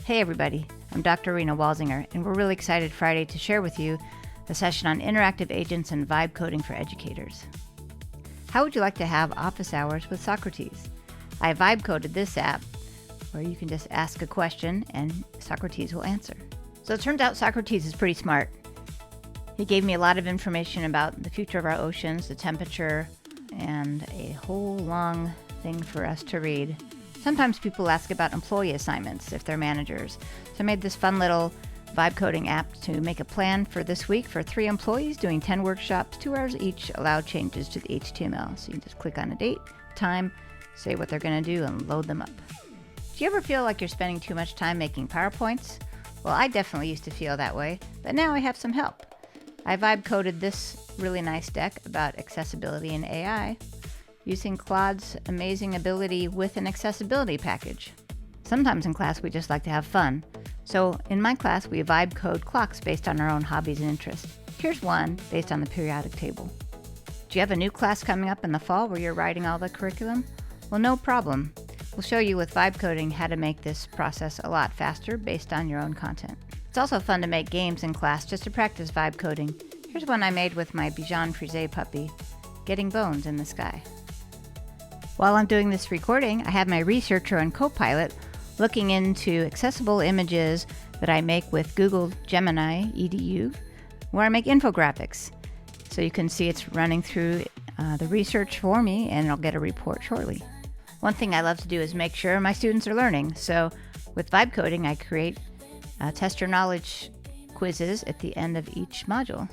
Hey everybody, I'm Dr. Renah Wolzinger, and we're really excited Friday to share with you a session on interactive agents and vibe coding for educators. How would you like to have office hours with Socrates? I vibe coded this app where you can just ask a question and Socrates will answer. So it turns out Socrates is pretty smart. He gave me a lot of information about the future of our oceans, the temperature, and a whole long thing for us to read. Sometimes people ask about employee assignments if they're managers. So I made this fun little vibe coding app to make a plan for this week for 3 employees doing 10 workshops, 2 hours each, allow changes to the HTML. So you can just click on a date, time, say what they're going to do, and load them up. Do you ever feel like you're spending too much time making PowerPoints? Well, I definitely used to feel that way, but now I have some help. I vibe coded this really nice deck about accessibility and AI using Claude's amazing ability with an accessibility package. Sometimes in class we just like to have fun. So in my class we vibe code clocks based on our own hobbies and interests. Here's one based on the periodic table. Do you have a new class coming up in the fall where you're writing all the curriculum? Well, no problem. We'll show you with vibe coding how to make this process a lot faster based on your own content. It's also fun to make games in class just to practice vibe coding. Here's one I made with my Bichon Frise puppy, getting bones in the sky. While I'm doing this recording, I have my researcher and co-pilot looking into accessible images that I make with Google Gemini EDU, where I make infographics. So you can see it's running through the research for me, and I'll get a report shortly. One thing I love to do is make sure my students are learning. So with vibe coding, I create test your knowledge quizzes at the end of each module.